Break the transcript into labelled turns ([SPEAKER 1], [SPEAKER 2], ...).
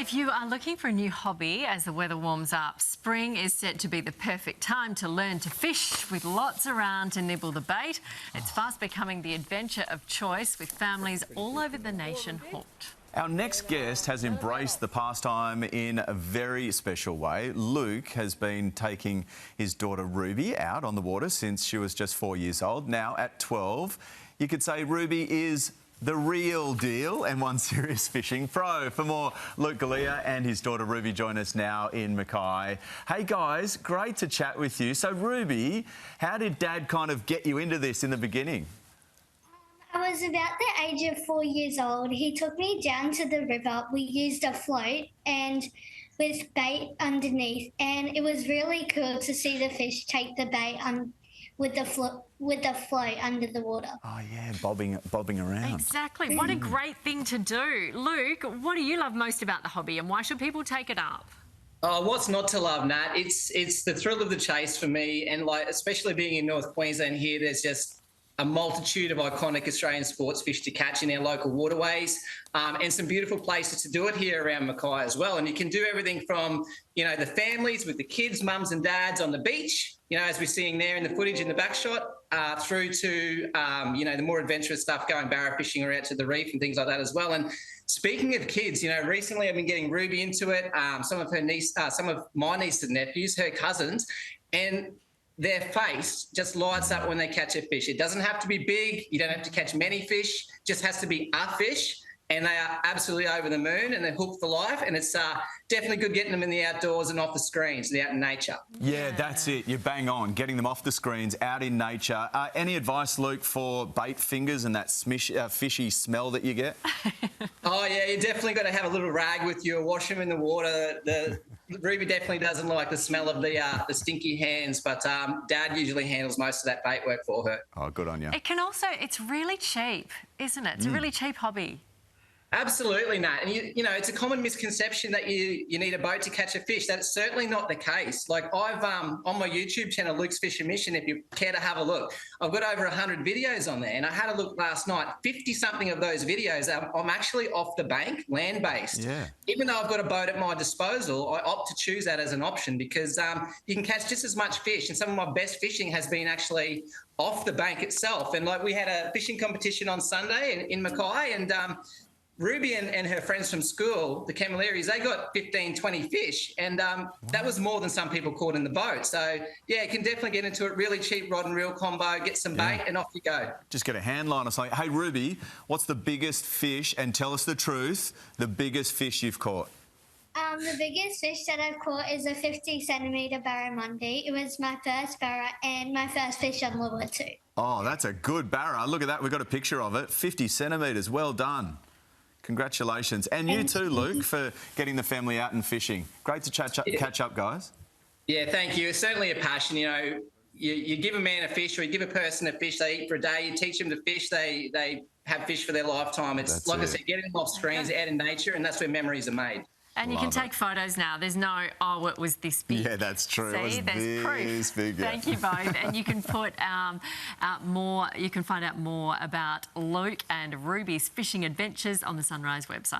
[SPEAKER 1] if you are looking for a new hobby as the weather warms up, spring is set to be the perfect time to learn to fish with lots around to nibble the bait. It's fast becoming the adventure of choice with families all over the nation hooked.
[SPEAKER 2] Our next guest has embraced the pastime in a very special way. Luke has been taking his daughter Ruby out on the water since she was just 4 years old. Now at 12, you could say Ruby is the real deal and one serious fishing pro. For more, Luke Galea and his daughter Ruby join us now in Mackay. Hey guys, great to chat with you. So Ruby, how did Dad kind of get you into this in the beginning?
[SPEAKER 3] I was about the age of 4 years old. He took me down to the river. We used a float and with bait underneath, and it was really cool to see the fish take the bait with the float under the water.
[SPEAKER 2] Oh yeah, bobbing around.
[SPEAKER 1] Exactly. What a great thing to do. Luke, what do you love most about the hobby and why should people take it up?
[SPEAKER 4] Oh, what's not to love, Nat? It's the thrill of the chase for me, and like especially being in North Queensland here, there's just a multitude of iconic Australian sports fish to catch in our local waterways, and some beautiful places to do it here around Mackay as well. And you can do everything from, the families with the kids, mums and dads on the beach, as we're seeing there in the footage in the back shot, through to, the more adventurous stuff, going barra fishing or out to the reef and things like that as well. And speaking of kids, recently I've been getting Ruby into it, some of my nieces and nephews, her cousins, and their face just lights up when they catch a fish. It doesn't have to be big. You don't have to catch many fish. Just has to be a fish. And they are absolutely over the moon and they're hooked for life. And it's definitely good getting them in the outdoors and off the screens, out in nature.
[SPEAKER 2] Yeah, that's it. You're bang on, getting them off the screens, out in nature. Any advice, Luke, for bait fingers and that fishy smell that you get?
[SPEAKER 4] Oh, yeah, you definitely got to have a little rag with you or wash them in the water. Ruby definitely doesn't like the smell of the stinky hands, but Dad usually handles most of that bait work for her.
[SPEAKER 2] Oh, good on you.
[SPEAKER 1] It can also, it's really cheap, isn't it? It's a really cheap hobby.
[SPEAKER 4] Absolutely, Nat. And, it's a common misconception that you need a boat to catch a fish. That's certainly not the case. Like I've, on my YouTube channel, Luke's Fishing Mission, if you care to have a look, I've got over 100 videos on there. And I had a look last night, 50-something of those videos, I'm actually off the bank, land-based.
[SPEAKER 2] Yeah.
[SPEAKER 4] Even though I've got a boat at my disposal, I opt to choose that as an option because you can catch just as much fish. And some of my best fishing has been actually off the bank itself. And like we had a fishing competition on Sunday in Mackay, and Ruby and her friends from school, the Camilleries, they got 15, 20 fish, and that was more than some people caught in the boat. So, yeah, you can definitely get into it. Really cheap rod and reel combo, get some bait, and off you go.
[SPEAKER 2] Just get a hand line or something. Hey, Ruby, what's the biggest fish, and tell us the truth, the biggest fish you've caught?
[SPEAKER 3] The biggest fish that I've caught is a 50-centimetre barramundi. It was my first barra and my first fish on lure too.
[SPEAKER 2] Oh, that's a good barra. Look at that. We've got a picture of it. 50 centimetres. Well done. Congratulations. And you too, Luke, for getting the family out and fishing. Great to catch up, guys.
[SPEAKER 4] Yeah, thank you. It's certainly a passion. You give a man a fish or you give a person a fish, they eat for a day, you teach them to fish, they have fish for their lifetime. It's
[SPEAKER 2] that's
[SPEAKER 4] like
[SPEAKER 2] it.
[SPEAKER 4] I said, getting them off screens, out in nature, and that's where memories are made.
[SPEAKER 1] And you can take photos now. There's no, oh, it was this big.
[SPEAKER 2] Yeah, that's true.
[SPEAKER 1] See, there's proof.
[SPEAKER 2] Big, yeah.
[SPEAKER 1] Thank you both. And you can put out more. You can find out more about Luke and Ruby's fishing adventures on the Sunrise website.